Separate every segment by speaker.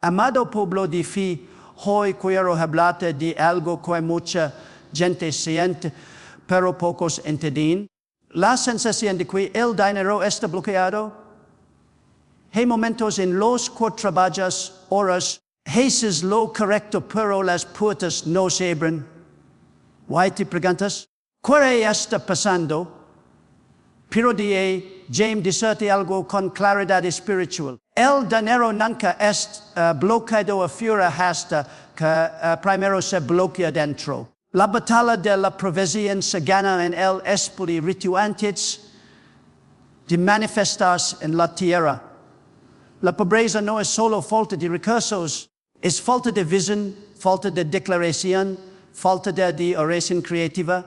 Speaker 1: Amado pueblo de fe, hoy quiero hablarte de algo que mucha gente siente, pero pocos entienden. La sensación de que el dinero está bloqueado. Hay momentos en los que trabajas horas, haces lo correcto, pero las puertas no se abren. ¿Why te preguntas? ¿Qué está pasando? Pero de James decirte algo con claridad espiritual. El dinero nunca es bloqueado afuera hasta que primero se bloquea dentro. La batalla de la provisión se gana en el espíritu antes de manifestarse en la tierra. La pobreza no es solo falta de recursos, es falta de visión, falta de declaración, falta de oración creativa.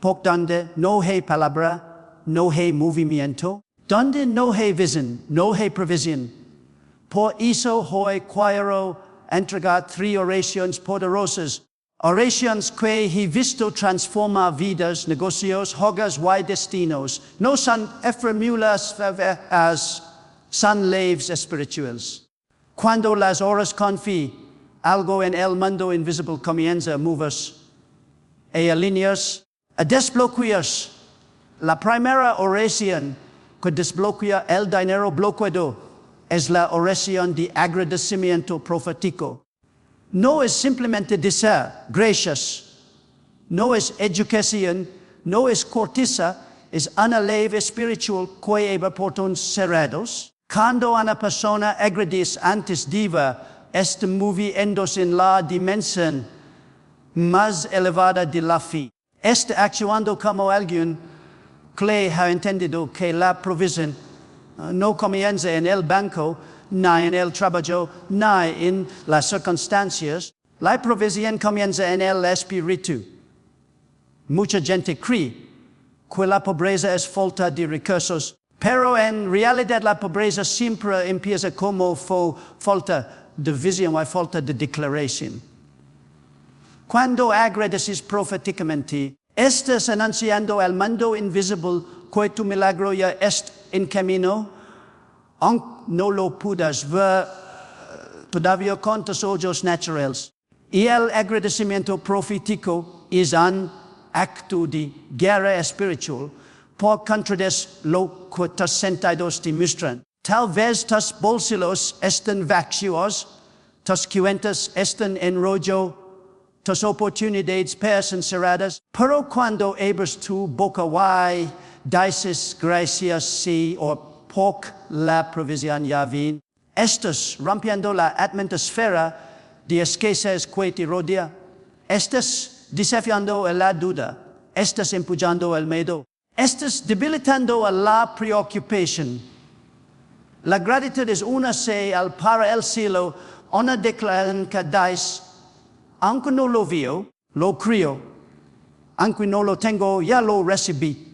Speaker 1: Por donde no hay palabra, no hay movimiento. Donde no hay visión, no hay provisión. Por eso hoy quiero entregar 3 oraciones poderosas. Oraciones que he visto transformar vidas, negocios, hogares y destinos. No son fórmulas, son leyes espirituales. Cuando las horas con fe, algo en el mundo invisible comienza a moverse, a alinearse, a desbloquearse. La primera oración que desbloquea el dinero bloqueado es la oración de agradecimiento profético. No es simplemente decir gracias, no es educación, no es corteza, es una ley espiritual que abre portones cerrados. Cuando una persona agradece antes de ver, está moviéndose en la dimensión más elevada de la fe. Está actuando como alguien que ha entendido que la provisión no comienza en el banco, ni en el trabajo, ni en las circunstancias. La provisión comienza en el espíritu. Mucha gente cree que la pobreza es falta de recursos, pero en realidad la pobreza siempre empieza como falta de visión y falta de declaración. Cuando agradeces proféticamente, estás anunciando al mundo invisible que tu milagro ya está en camino, aunque no lo puedas ver todavía con tus ojos naturales. Y el agradecimiento profético es un acto de guerra espiritual por contradecir lo que tus sentidos te muestran. Tal vez tus bolsillos están vacíos, tus cuentas están en rollo, tus oportunidades parecen cerradas, pero cuando abres tu boca y dices gracias sí o porque la provisión ya viene, estás rompiendo la atmósfera de escasez que te rodea, estás desafiando la duda, estás empujando el miedo, estás debilitando la preocupación. La gratitud es una señal para el cielo, una declaración que dice, aunque no lo veo, lo creo, aunque no lo tengo, ya lo recibí.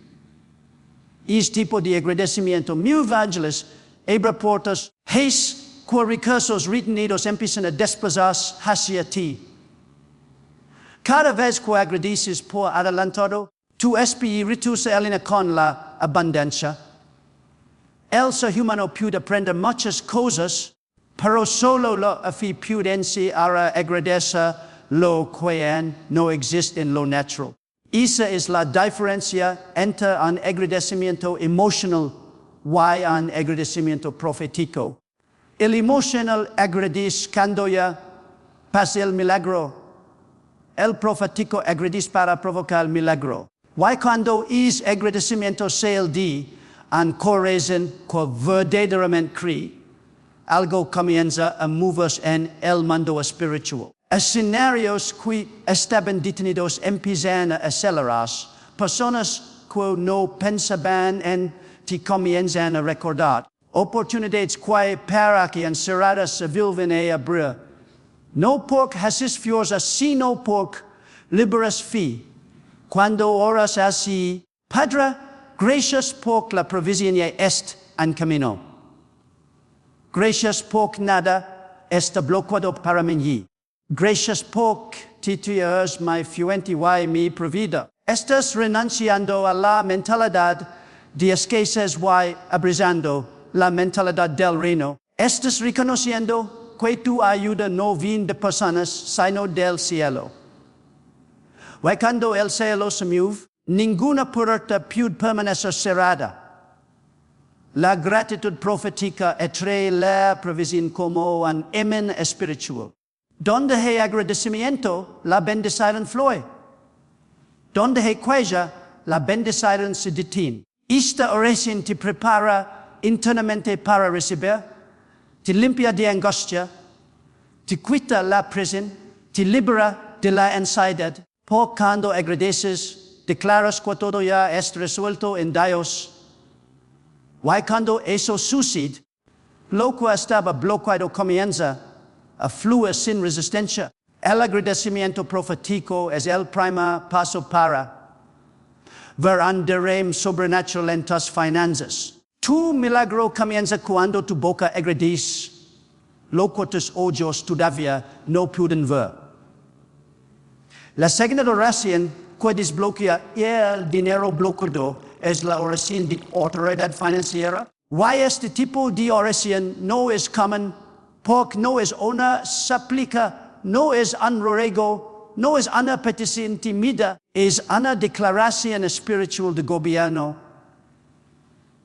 Speaker 1: Este tipo de agradecimiento muy evangelis abre puertas, es que recursos retenidos empiezan a desplazarse hacia ti. Cada vez que agradeces por adelantado, tu espíritu se alinea con la abundancia. El ser humano puede aprender muchas cosas, pero solo la fe puede enseñar a agradecer lo que no existe en lo natural. Esa es la diferencia entre un agradecimiento emocional y un agradecimiento profético. El emocional agradece cuando ya pasa el milagro. El profético agradece para provocar el milagro. Y cuando es agradecimiento sea el de un corazón que verdaderamente cree, algo comienza a moverse en el mundo espiritual. Escenarios que estaban detenidos empiezan a acelerarse. Personas que no pensaban en ti comienzan a recordar. Oportunidades que parecían cerradas se vuelven a abrir. No porque haces fuerza, sino porque liberas fe. Cuando oras así, Padre, gracias porque la provisión ya está en camino. Gracias porque nada está bloqueado para mí. Gracias porque tú eres mi fuente y mi provida. Estás renunciando a la mentalidad de escasez y abrazando la mentalidad del reino. Estás reconociendo que tu ayuda no viene de personas, sino del cielo. Cuando el cielo se mueve, ninguna puerta puede permanecer cerrada. La gratitud profética atrae la provisión como un imán espiritual. Donde hay agradecimiento, la bendición fluye. Donde hay queja, la bendición se detiene. Esta oración te prepara internamente para recibir, te limpia de angustia, te quita la prisión, te libera de la ansiedad. Por cuando agradeces, declaras que todo ya es resuelto en Dios. Cuando eso sucede, lo que estaba bloqueado comienza a fluir sin resistencia. El agradecimiento profético es el primer paso para ver un derrame sobrenatural en tus finanzas. Tu milagro comienza cuando tu boca agradece lo que tus ojos todavía no pueden ver. La segunda oración que desbloquea el dinero bloqueado es la oración de autoridad financiera. Este tipo de oración no es común porque no es una súplica, no es un ruego, no es una petición tímida, es una declaración espiritual de gobierno.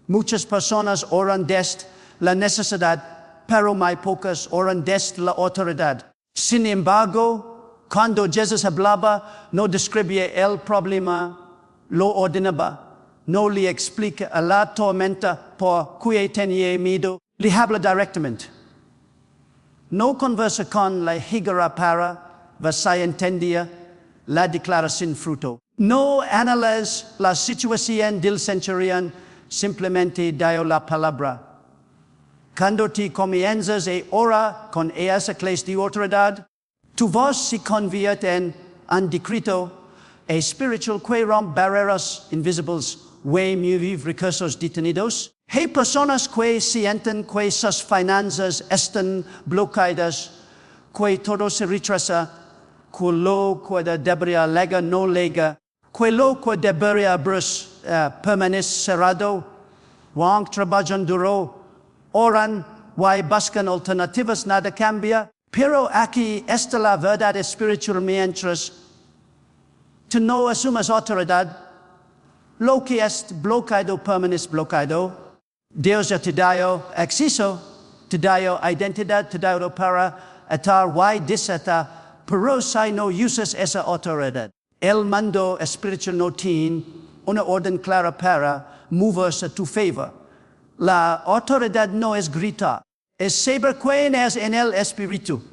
Speaker 1: Muchas personas oran desde la necesidad, pero muy pocas oran desde la autoridad. Sin embargo, cuando Jesús hablaba, no describía el problema, lo ordenaba. No le explica a la tormenta por qué tenía miedo, le habla directamente. No conversa con la higuera para ver si entendía la declaración fruto. No analiza la situación del centurión, simplemente dio la palabra. Cuando te comienzas a orar con esa clase de autoridad, tu voz se convierte en un decreto espiritual que rompe barreras invisibles, que mueve recursos detenidos. Hay personas que sienten que sus finanzas están bloqueadas, que todo se retrasa, que lo que debería llegar no llega, que lo que debería permanece cerrado, van trabajan duro, oran, y buscan alternativas, nada cambia. Pero aquí está la verdad espiritual mientras tú no asumas autoridad, lo que es bloqueado permanece bloqueado. Dios ya te dio acceso, te dio identidad, te dio para atar y desatar, pero si no usas esa autoridad. El mundo espiritual no tiene una orden clara para moverse a tu favor. La autoridad no es gritar. Es saber quién es en el espíritu.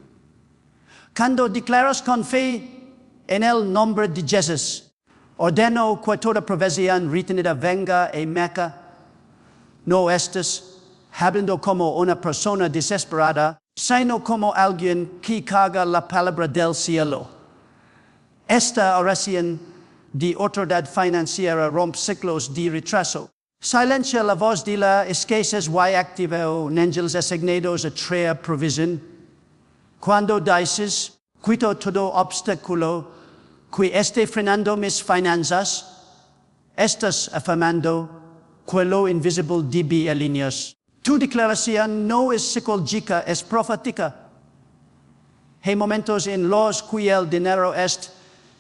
Speaker 1: Cuando declaras con fe en el nombre de Jesús, ordeno que toda provisión retenida venga a Meca. No estás hablando como una persona desesperada, sino como alguien que carga la palabra del cielo. Esta oración de autoridad financiera rompe ciclos de retraso. Silencia la voz de la escasez y activa ángeles asignados a traer provisión. Cuando dices, quito todo obstáculo que esté frenando mis finanzas, estás afirmando que lo invisible debe alinearse. Tu declaración no es psicológica, es profética. Hay momentos en los que el dinero es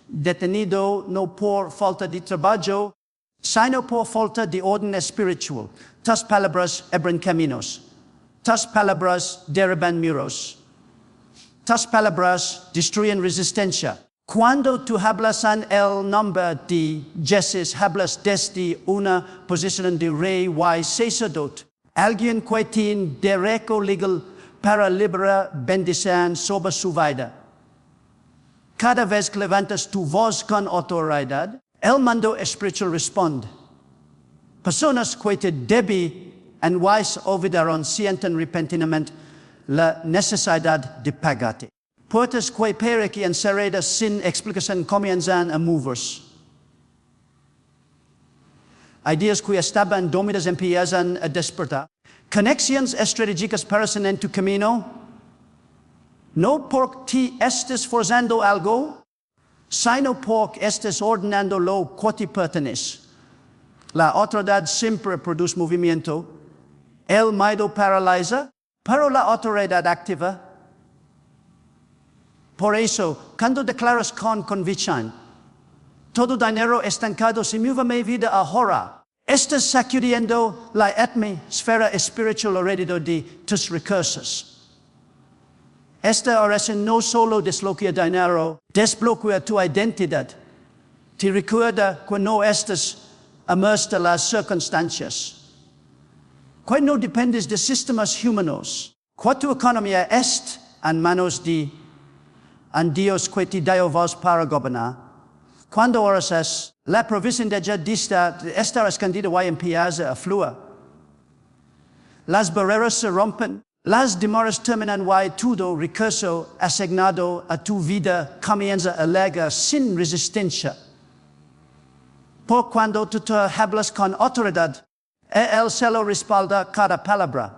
Speaker 1: detenido no por falta de trabajo, sino por falta de orden espiritual. Tus palabras abren caminos. Tus palabras derriban muros. Tus palabras destruyen resistencia. Cuando tú hablas en el nombre de Jesús, hablas desde una posición de rey y sacerdote. Alguien que tiene derecho legal para liberar bendición sobre su vida. Cada vez que levantas tu voz con autoridad, el mundo espiritual responde. Personas que te deben en wise olvidaron sienten repentinamente la necesidad de pagarte. Puertas que parecen encerradas sin explicación comienzan a moverse. Ideas que estaban dormidas empiezan a despertar. Conexiones estratégicas parecen en tu camino. No porque te estés forzando algo, sino porque estés ordenando lo que te pertenece. La autoridad siempre produce movimiento. El miedo paraliza. pero la autoridad activa. Por eso, cuando declaras con convicción, todo dinero estancado se mueve mi vida ahora. Estás sacudiendo la atmósfera espiritual alrededor de tus recursos. Esta oración no solo desbloquea dinero, desbloquea tu identidad. Te recuerda que no estás inmerso en las circunstancias. Que no dependes de sistemas humanos. Que tu economía está en manos de Dios que te dio voz para gobernar. Cuando oras, la provisión de Dios está escondida y empieza a fluir. Las barreras se rompen, las demoras terminan y todo recurso asignado a tu vida comienza a llegar sin resistencia. Por cuando tú te hablas con autoridad, el cielo respalda cada palabra.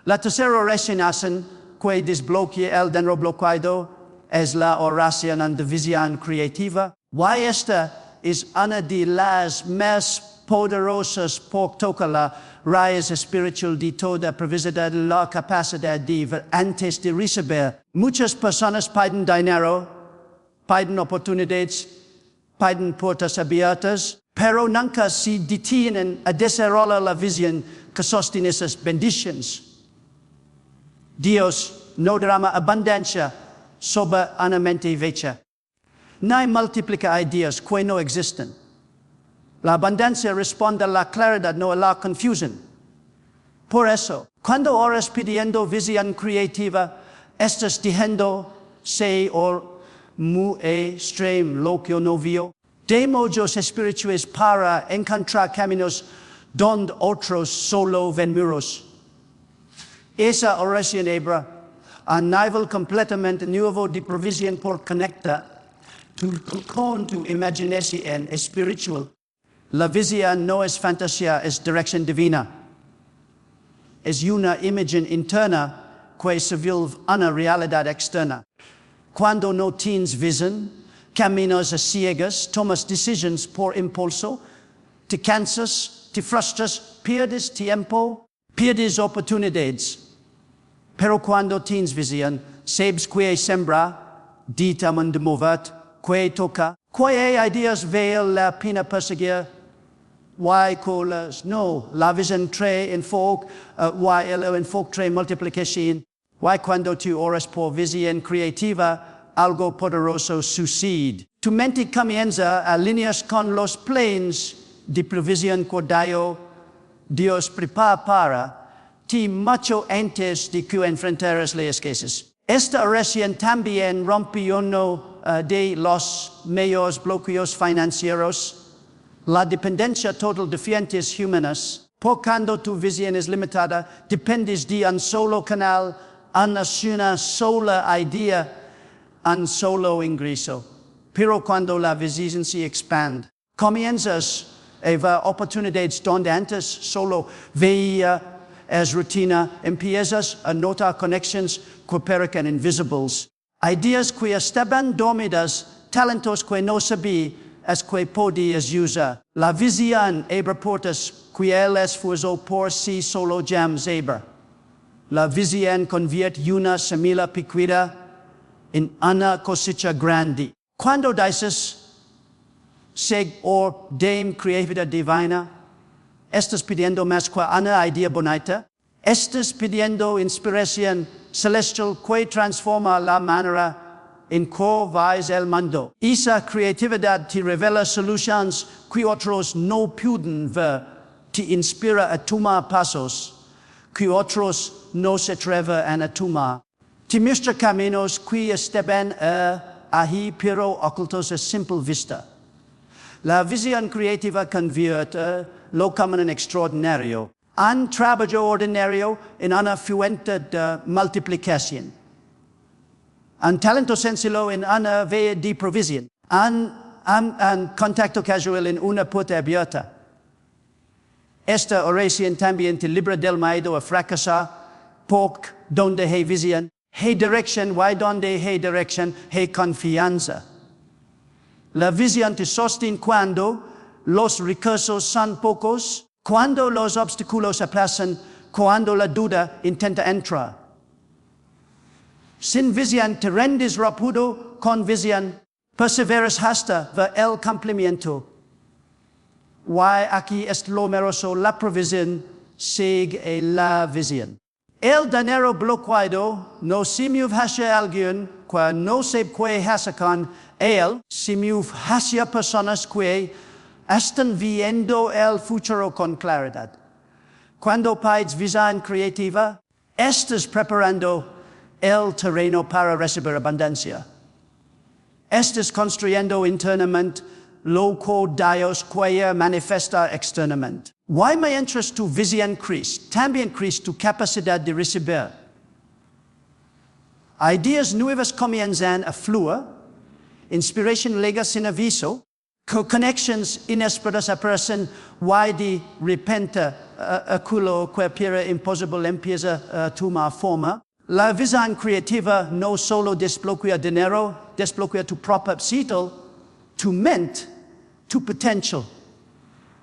Speaker 1: La tercera oración que desbloquea el dinero bloqueado es la oración de visión creativa. Y esta es una de las más poderosas por tocar la raíz espiritual de toda previsión, la capacidad de ver antes de recibir. Muchas personas piden dinero, piden oportunidades, piden puertas abiertas, pero nunca se detienen a desarrollar la visión que sostiene esas bendiciones. Dios no derrama abundancia sobre una mente vacía. No multiplica ideas que no existen. La abundancia responde a la claridad, no a la confusión. Por eso, cuando oras pidiendo visión creativa, estás dejándose muy extremo lo que no vio. De modos espirituales para encontrar caminos donde otros solo ven muros. Esa oración abre un nivel completamente nuevo de provisión por conectar con tu imaginación espiritual. La visión no es fantasía, es dirección divina. Es una imagen interna que se vuelve una realidad externa. Cuando no tienes visión, caminas a ciegas, tomas decisiones por impulso, te cansas, te frustras, pierdes tiempo, pierdes oportunidades. Pero cuando tienes visión, sabes que sembra, determinado de mover, que toca, que ideas vale la pena perseguir, y colas, no, la visión trae enfoque, y el enfoque trae multiplicación, y cuando tú oras por visión creativa, algo poderoso sucede. Tu mente comienza a alinearse con los planes de provisión que Dios prepara para ti mucho antes de que enfrentaras las escasez. Esta oración también rompe uno de los mayores bloqueos financieros, la dependencia total de fuentes humanas. Por cuando tu visión es limitada, dependes de un solo canal, una sola idea, un solo ingreso. Pero cuando la visión se expande, comienzas a ver oportunidades donde antes solo veía as rutina, empiezas a notar conexiones que parecen invisibles. Ideas que estaban dormidas, talentos que no sabías que podías usar. La visión abre puertas que el esfuerzo por sí solo jamás abre. La visión convierte una semilla pequeña en una cosecha grande. Cuando dices, seg or dame creatividad divina, estás pidiendo más que una idea bonita. Estás pidiendo inspiración celestial que transforma la manera en que ves el mundo. Esa creatividad te revela soluciones que otros no pueden ver. Te inspira a tomar pasos que otros no se atreven a tomar. Te muestra caminos que estaban ahí pero ocultos a simple vista. La visión creativa convierte lo común en extraordinario. Un trabajo ordinario en una fuente de multiplicación. Un talento sencillo en una vía de provisión. Un contacto casual en una puerta abierta. Esta oración también te libra del miedo a fracasar, porque donde hay visión, hay dirección, y donde hay dirección, hay confianza. La visión te sostiene cuando los recursos son pocos, cuando los obstáculos aplazan, cuando la duda intenta entrar. Sin visión te rendes rápido, con visión perseveras hasta ver el cumplimiento. Why aquí es lo meroso, la provisión sigue la visión. El dinero bloqueado no se mueve hacia alguien que no sabe qué hacer con él, se mueve hacia personas que están viendo el futuro con claridad. Cuando pides visión creativa, estás preparando el terreno para recibir abundancia. Estás construyendo internamente lo que Dios quiere manifestar externamente. Why mientras tu visión crece, también crece tu capacidad de recibir. Ideas nuevas comienzan a fluir, inspiración llega sin aviso, conexiones inesperadas aparecen, why de repente aquello que era imposible empieza a tomar forma. La visión creativa no solo desbloquea dinero, desbloquea tu propósito, tu mente, tu potencial.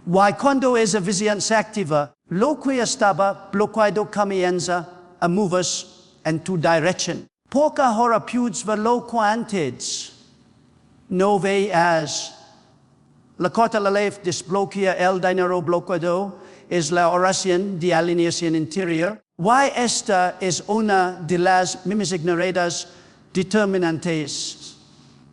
Speaker 1: Why cuando esa visión se activa, lo que estaba bloqueado comienza a moverse en tu dirección. Porque ahora puedes ver lo que antes no veías. La corta la ley desbloquea el dinero bloqueado es la oración de alineación interior. Why esta es una de las mismas ignoradas determinantes.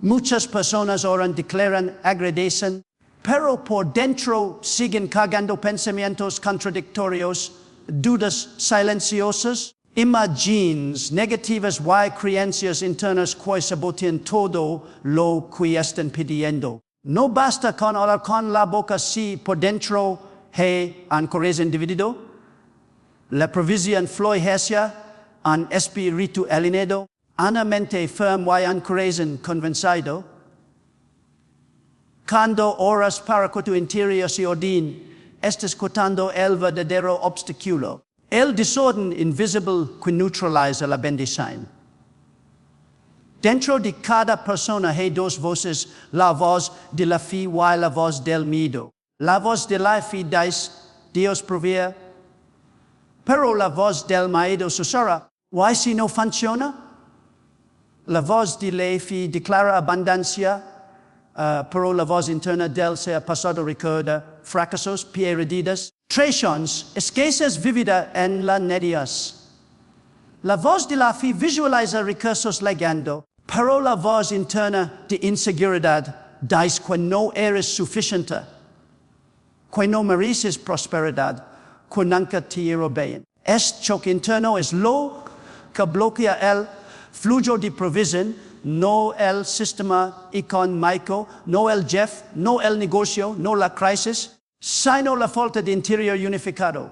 Speaker 1: Muchas personas oran, declaran, agradecen, pero por dentro siguen cargando pensamientos contradictorios, dudas silenciosas, imágenes negativas y creencias internas que sabotean todo lo que están pidiendo. No basta con hablar con la boca si por dentro hay un corazón dividido. La provisión fluye hacia un espíritu alineado, una mente firme y un corazón convencido. Cuando oras para que tu interior se ordene, estás quitando el verdadero obstáculo. El desorden invisible que neutraliza la bendición. Dentro de cada persona hay dos voces, la voz de la fe y la voz del miedo. La voz de la fe dice, Dios provee, pero la voz del miedo susurra, ¿why si no funciona? La voz de la fe declara abundancia, pero la voz interna del ser pasado recuerda fracasos, perdidas, traiciones, escasez vivida en la necias. La voz de la fe visualiza recursos llegando, pero la voz interna de inseguridad dice que no eres suficiente, que no mereces prosperidad, que nunca te irá bien. Este choque interno es lo que bloquea el flujo de provisión, no el sistema económico, no el jefe, no el negocio, no la crisis, sino la falta de interior unificado.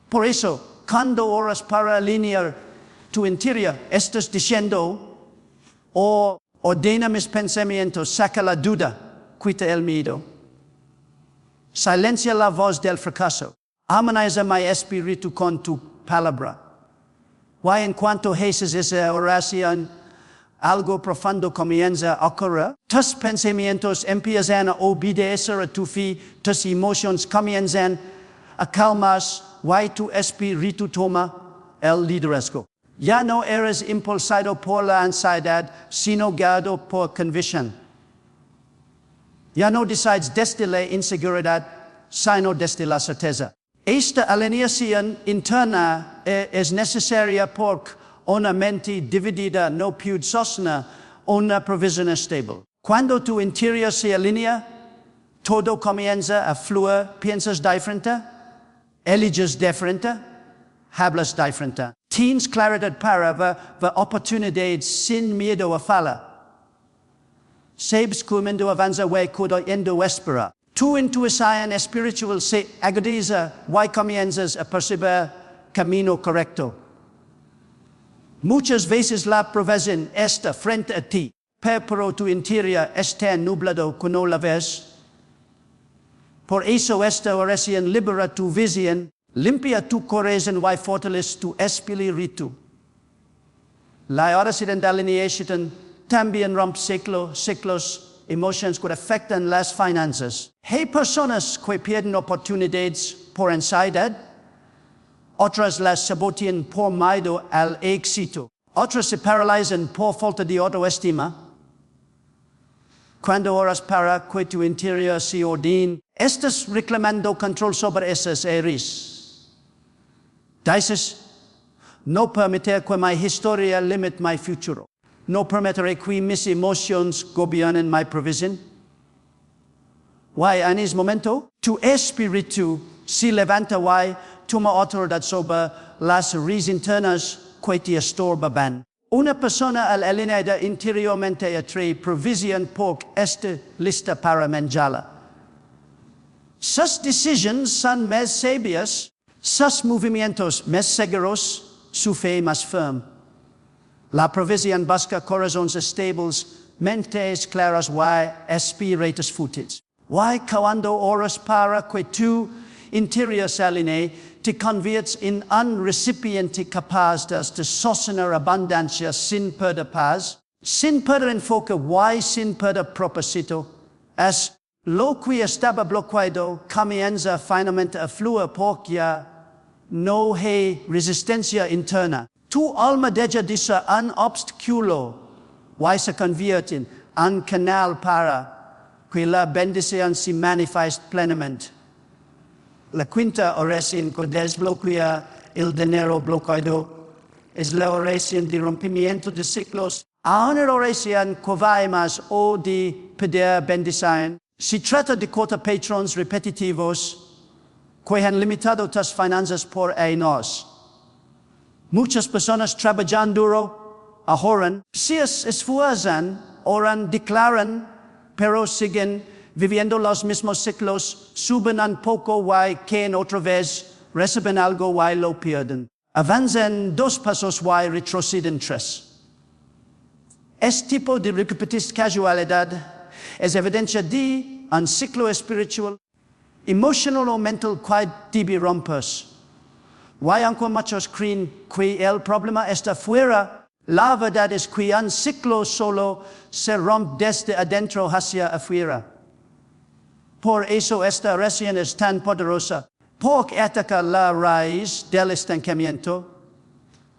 Speaker 1: Por eso, cuando oras para alinear tu interior, estás diciendo, ordena mis pensamientos, saca la duda, quita el miedo. Silencia la voz del fracaso. Armoniza mi espíritu con tu palabra. Y en cuanto haces esa oración, algo profundo comienza a ocurrir. Tus pensamientos empiezan a obedecer a tu fe, tus emociones comienzan a calmarse, y tu espíritu toma el liderazgo. Ya no eres impulsado por la ansiedad, sino guiado por convicción. Ya no decides desde la inseguridad, sino desde la certeza. Esta alineación interna es necesaria porque una mente dividida no puede sostener una provisión estable. Cuando tu interior se alinea, todo comienza a fluir, piensas diferente, eliges diferente, hablas diferente. Tienes claridad para ver oportunidades sin miedo a fallar. Sabes que el mundo avanza cuando espera. Tu intuición espiritual se agudiza y comienzas a percibir camino correcto. Muchas veces la provisión está frente a ti, pero tu interior está nublado que no la ves. Por eso esta oración libera tu visión, limpia tu corazón y fortalece tu espíritu. La oración de alineación también rompe ciclos, emociones que afectan las finanzas. Hay personas que pierden oportunidades por ansiedad, Otras las sabotean por miedo al éxito. Otras se paralizan por falta de autoestima. Cuando oras para que tu interior se ordene, estás reclamando control sobre esas áreas. Dices, no permitir que mi historia limite mi futuro. No permitiré que mis emociones gobiernen mi provisión. Why, en ese momento, tu espíritu se levanta y toma autoridad sobre las raíces internas que te estorban. Una persona alineada interiormente atrae provisión porque está lista para manjarla. Sus decisiones son más sabias, sus movimientos más seguros, su fe más firme. La provisión busca corazones estables, mentes claras y espíritus fuertes. Y cuando oras para que tu interior se alinee, te conviertes en un recipiente capaz de sostener abundancia sin perder paz, sin perder enfoque y sin perder propósito. Es lo que estaba bloqueado comienza finalmente a fluir porque no hay resistencia interna. Tu alma deja de ser un obstáculo y se convierte en un canal para que la bendición se manifieste plenamente. La quinta oración que desbloquea el dinero bloqueado es la oración de rompimiento de ciclos. A una oración que va más o de pedir bendición. Se trata de cortar patrones repetitivos que han limitado tus finanzas por años. Muchas personas trabajan duro, ahorran, se esfuerzan, oran, declaran, pero siguen viviendo los mismos ciclos, suben un poco y caen otra vez, reciben algo y lo pierden. Avanzan 2 pasos y retroceden 3. Este tipo de repetitiva casualidad es evidencia de un ciclo espiritual, emocional o mental que debe romperse. Y aunque muchos creen que el problema está fuera, la verdad es que un ciclo solo se rompe desde adentro hacia afuera. Por eso esta oración es tan poderosa, porque ataca la raíz del estancamiento.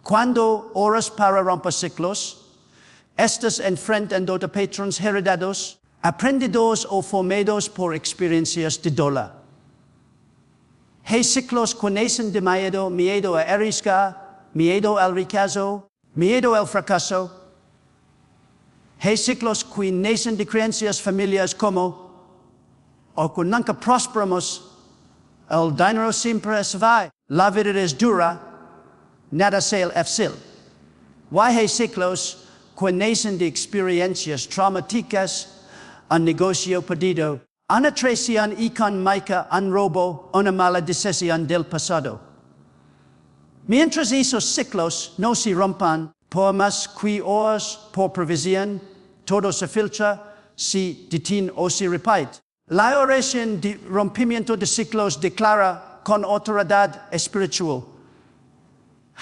Speaker 1: Cuando oras para romper ciclos, estás enfrentando a patrones heredados, aprendidos o formados por experiencias de dolor. Hay ciclos que nacen de miedo a arriesgar, miedo al rechazo, miedo al fracaso. Hay ciclos que nacen de creencias familiares como o que nunca prosperamos, el dinero siempre se va, la vida es dura, nada es fácil. Y hay ciclos que nacen de experiencias traumáticas, un negocio perdido, una traición económica, un robo, una mala decisión del pasado. Mientras esos ciclos no se rompan, por más que ores por provisión, todo se filtra, se detiene o se repite. La oración de rompimiento de ciclos declara con autoridad espiritual.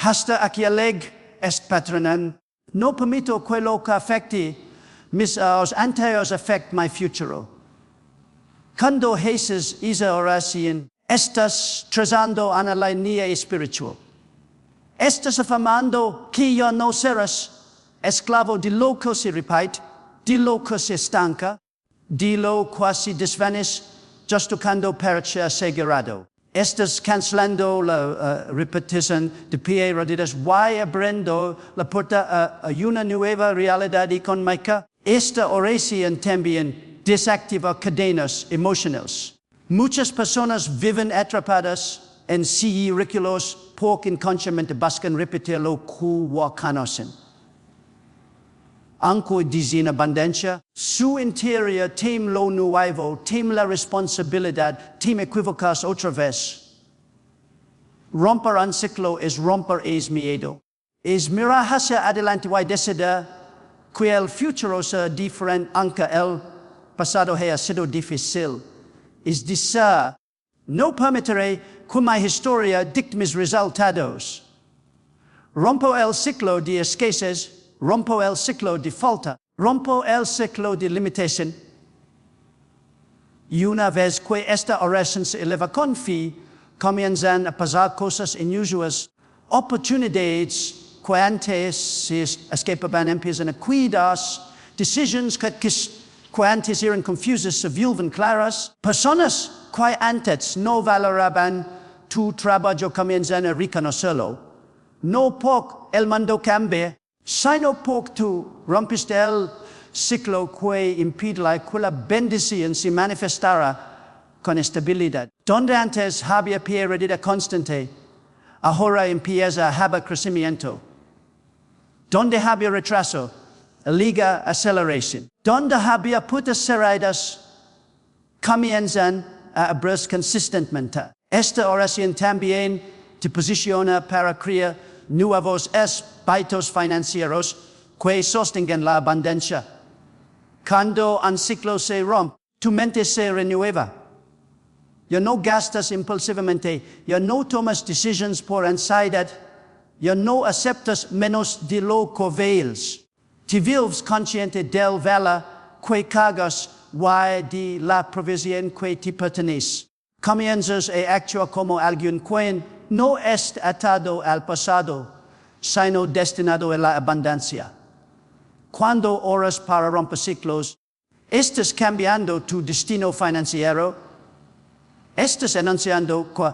Speaker 1: Hasta aquí este patrón. No permito que lo que afecte mis anteriores afecte mi futuro. Cuando haces esa oración, estás trazando una línea espiritual. Estás afirmando que ya no serás esclavo de lo que se repite, de lo que se estanca, de lo que se desvanece, justo cuando parece asegurado. Estás cancelando la repetición de pie rodillas y abriendo la puerta a una nueva realidad económica. Esta oración también desactiva cadenas emocionales. Muchas personas viven atrapadas en círculos porque inconscientemente buscan repetir lo que conocen. Aunque dicen abundancia, su interior teme lo nuevo, teme la responsabilidad, teme equivocarse otra vez. Romper un ciclo es romper el miedo. Es mirar hacia adelante y decidir que el futuro será diferente aunque el pasado haya sido difícil. Es decir, no permitiré que mi historia dicte mis resultados. Rompo el ciclo de escasez, rompo el ciclo de falta, rompo el ciclo de limitación. Y una vez que esta oración se eleva con fe, comienzan a pasar cosas inusuales, oportunidades que antes se escapaban empiezan a cuidarse, decisions que antes eran confusas se vuelven claras, personas que antes no valoraban tu trabajo comienzan a reconocerlo. No por el mundo cambia, sino por tú rompiste el ciclo que impide que la bendición se manifestara con estabilidad. Donde antes había pérdida constante, ahora empieza a haber crecimiento. Donde había retraso, liga aceleración. Donde había puertas cerradas, comienzan a abrirse consistentemente. Esta oración también te posiciona para crear nuevos espíritus financieros que sostengan la abundancia. Cuando un ciclo se rompe, tu mente se renueva. Ya no gastas impulsivamente, ya no tomas decisiones por ansiedad, ya no aceptas menos de lo que veas. Te vives consciente del valor que cargas de la provisión que te pertenece. Comienzas a actuar como alguien que no es atado al pasado, sino destinado a la abundancia. Cuando oras para romper ciclos, estás cambiando tu destino financiero. Estás anunciando que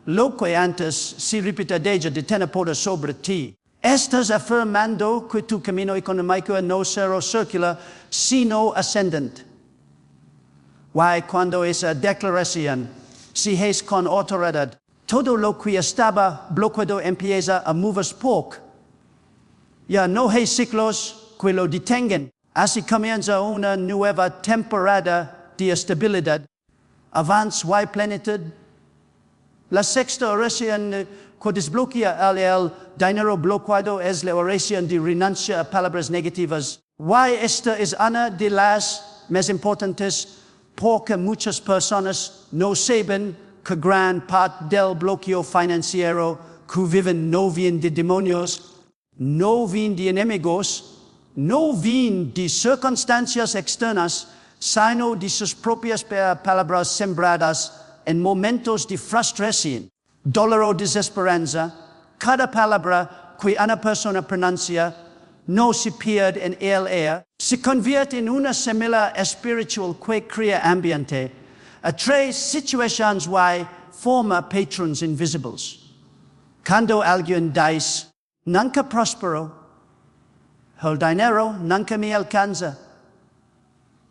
Speaker 1: lo que antes se repite de tener poder sobre ti. Estás afirmando que tu camino económico no será circular, sino ascendente. Cuando esa declaración se hace con autoridad, todo lo que estaba bloqueado empieza a moverse poco. Ya no hay ciclos que lo detengan. Así comienza una nueva temporada de estabilidad. Avance y plenitud. La sexta oración que desbloquea el dinero bloqueado es la oración de renuncia a palabras negativas. Esta es una de las más importantes porque muchas personas no saben que gran parte del bloqueo financiero que viven no viene de demonios, no viene de enemigos, no viene de circunstancias externas, sino de sus propias palabras sembradas en momentos de frustración, dolor o desesperanza. Cada palabra que una persona pronuncia no se pierde en el aire, se convierte en una semilla espiritual que crea ambiente, atrae situaciones y forma patrones invisibles. Cuando alguien dice, nunca prospero, el dinero nunca me alcanza,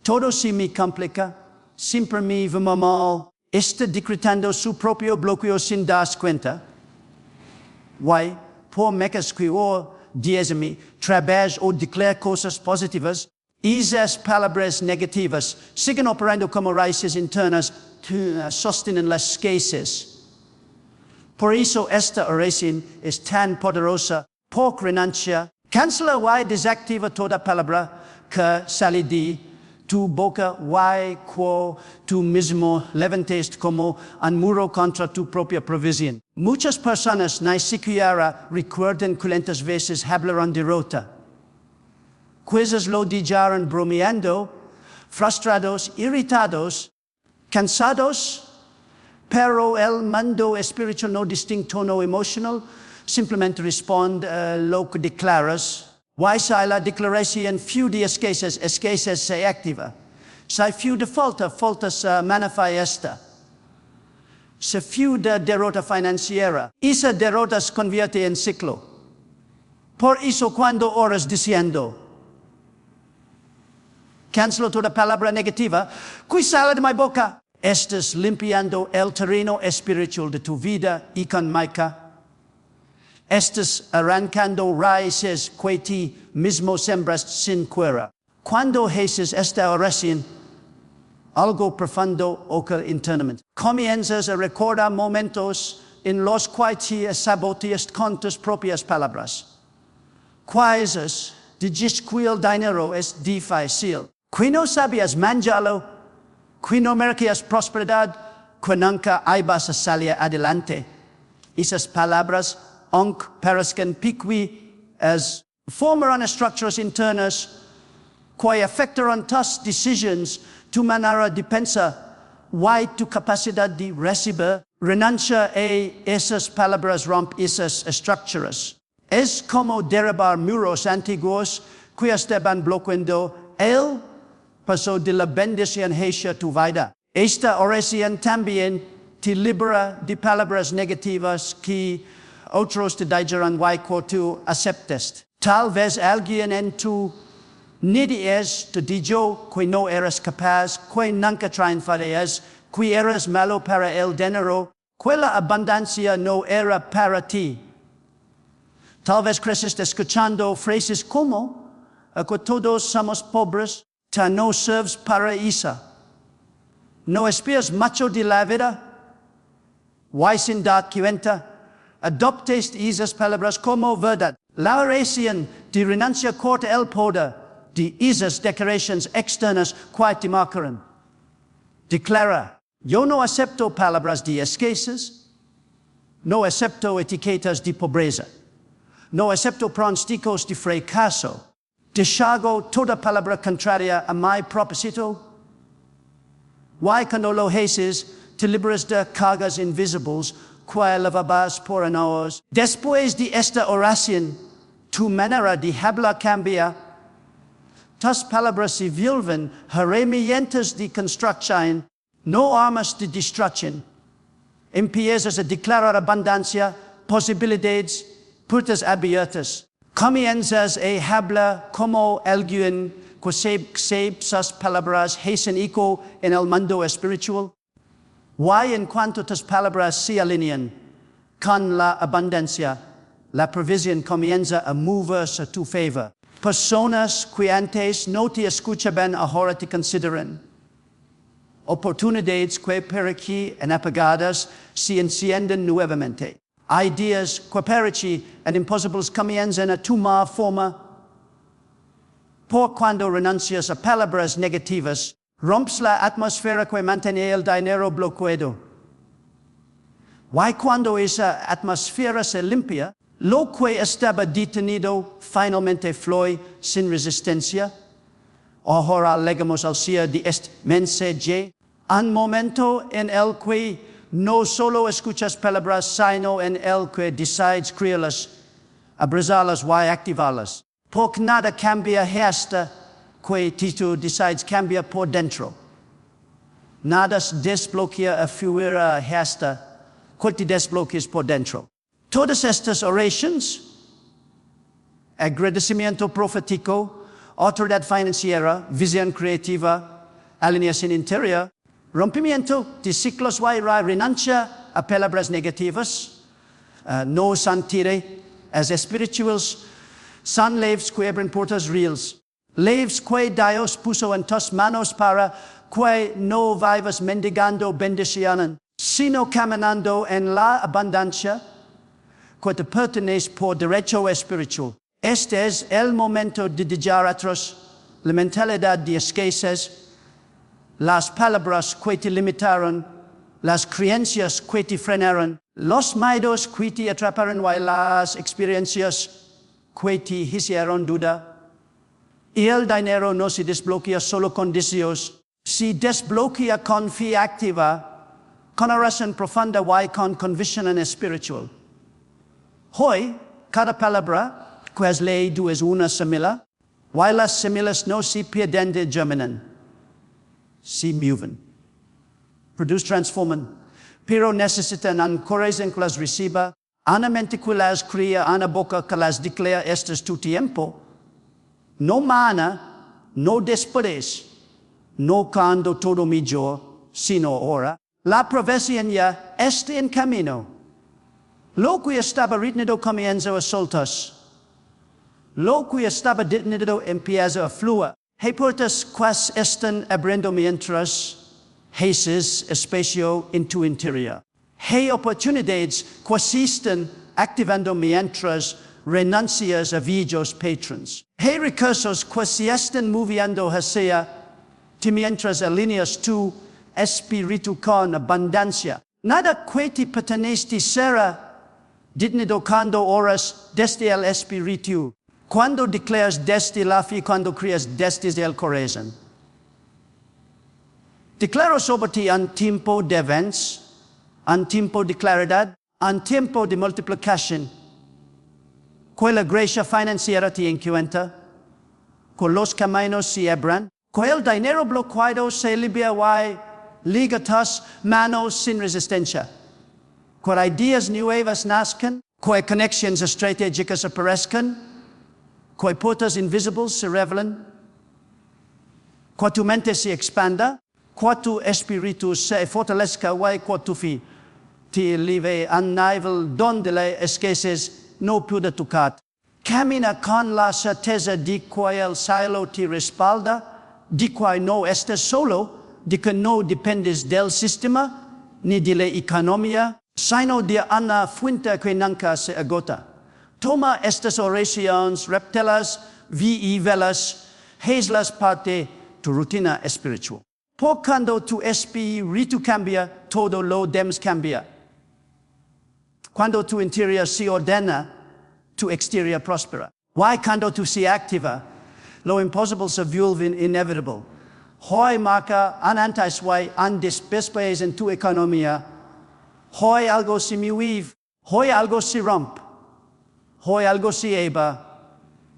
Speaker 1: todo se me complica, siempre me va mal, está decretando su propio bloqueo sin darse cuenta. Por mecas que diezme, trabaja o declara cosas positivas, esas palabras negativas siguen operando como raíces internas que sostienen las escasez. Por eso esta oración es tan poderosa, por renuncia, cancela y desactiva toda palabra que sale de tu boca que tú mismo levantes como un muro contra tu propia provisión. Muchas personas ni siquiera recuerdan cuántas veces hablaron derrota. Quizás lo dijeron bromeando, frustrados, irritados, cansados, pero el mundo espiritual no distingue tono emocional, simplemente responde a lo que declaras. Si la declaración few de escasez se activa. Si few de falta se manifiesta. Si few de derrota financiera, esa derrota se convierte en ciclo. Por eso cuando oras diciendo, cancelo toda palabra negativa, que sale de mi boca, estás limpiando el terreno espiritual de tu vida económica. Estás arrancando raíces que ti mismo sembras sin cura. Cuando haces esta oración, algo profundo ocurre internamente. Comienzas a recordar momentos en los que te saboteas con tus propias palabras. Quizás dices que el dinero es difícil, que no sabías manejarlo, que no merecías prosperidad, que nunca ibas a salir adelante. Esas palabras aunque parezcan picuas, forman estructuras internas que afectan tus decisiones, tu manera de pensar, hay tu capacidad de recibir. Renuncia a esas palabras, rompe esas estructuras. Es como derribar muros antiguos que estaban bloqueando el paso de la bendición hacia tu vida. Esta oración también te libera de palabras negativas que otros te dirán que tú aceptes. Tal vez alguien en tu niñez te dijo que no eres capaz, que nunca triunfarías, que eres malo para el dinero, que la abundancia no era para ti. Tal vez creciste escuchando frases como que todos somos pobres, tú no sirves para eso. No esperas mucho de la vida, y sin dar cuenta, adoptes esas palabras como verdad. La oración de renuncia corta el poder de esas declaraciones externas que te marcarán. Declara, yo no acepto palabras de escasez, no acepto etiquetas de pobreza, no acepto pronósticos de fracaso, deshago toda palabra contraria a mi propósito. Y cuando lo haces, te liberas de cargas invisibles que levabas por años. Después de esta oración, tu manera de hablar cambia. Tus palabras se vuelven herramientas de construcción, no armas de destrucción. Empiezas a declarar abundancia, posibilidades, puertas abiertas. Comienzas a hablar como alguien que sabe sus palabras hacen eco en el mundo espiritual. Y en cuanto tus palabras se alinean con la abundancia, la provisión comienza a moverse a tu favor. Personas que antes no te escuchaban ahora te consideran. Oportunidades que por aquí en apagadas se encienden nuevamente. Ideas que por aquí en imposibles comienzan a tomar forma. Por cuando renuncias a palabras negativas, rompes la atmósfera que mantiene el dinero bloqueado. Y cuando esa atmósfera se limpia, lo que estaba detenido finalmente fluye sin resistencia. Ahora llegamos al cierre de este mensaje. Un momento en el que no solo escuchas palabras, sino en el que decides crearlas, abrazarlas y activarlas. Porque nada cambia hasta que tú decides cambiar por dentro. Nada se desbloquea afuera hasta que te desbloqueas por dentro. Todas estas oraciones, agradecimiento profético, autoridad financiera, visión creativa, alineación interior, rompimiento de ciclos y renuncia a palabras negativas, no sentiré as espirituales, son lives que abren puertas reales. Lives que Dios puso en tus manos para que no vivas mendigando bendición, sino caminando en la abundancia que te pertenece por derecho espiritual. Este es el momento de dejar atrás la mentalidad de escasez, las palabras que te limitaron, las creencias que te frenaron, los miedos que te atraparon y las experiencias que te hicieron duda. Y el dinero no se desbloquea solo con deseos, se desbloquea con fe activa, con oración profunda y con convicción espiritual. Hoy, cada palabra que has leído es una semilla, y las semillas no se pierden de germinan, se mueven, producen, transforman, pero necesitan un corazón que las reciba, una mente que las crea, una boca que las declara. Este es tu tiempo. No mañana, no después, no cuando todo mejor, sino ahora. La provisión ya está en camino. Lo que estaba retenido comienza a soltarse. Lo que estaba detenido empieza a fluir. Hay puertas que están abriendo mientras haces espacio en tu interior. Hay oportunidades que se están activando mientras renuncias a viejos patrones. Hay recursos que se están moviendo hacia ti mientras alineas tu espíritu con abundancia. Nada que te pertenece será detenido cuando oras desde el espíritu. Cuando declaras desde la fe, cuando creas desde el corazón. Declaro sobre ti un tiempo de eventos, un tiempo de claridad, un tiempo de multiplicación. Que la gracia financiera te encuentra, que los caminos se abran, que el dinero bloqueado se libera liga tus manos sin resistencia, que ideas nuevas nazcan, que conexiones estratégicas aparezcan, que puertas invisibles se revelan, que tu mente se expanda, que tu espíritu se fortalezca, que tu fe te live a nivel donde la escasez no puede tocar. Camina con la certeza de que el cielo te respalda, de que no estás solo, de que no dependes del sistema ni de la economía, sino de una fuente que nunca se agota. Toma estas oraciones, reptelas, y velas, hazlas parte de tu rutina espiritual. Por cuando tu espíritu cambia, todo lo demás cambia. Cuando tu interior se ordena, tu exterior prospera. Why cuando tu se activa, lo imposible se vuelve inevitable. Hoy marca un antes y un después en tu economía. Hoy algo se mueve, hoy algo se rompe, hoy algo se eba.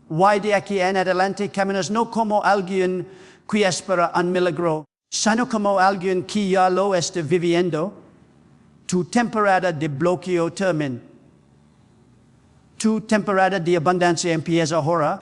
Speaker 1: Hoy de aquí en adelante caminas no como alguien que espera un milagro, sino como alguien que ya lo está viviendo. Tu temporada de bloqueo termina. Tu temporada de abundancia empieza ahora.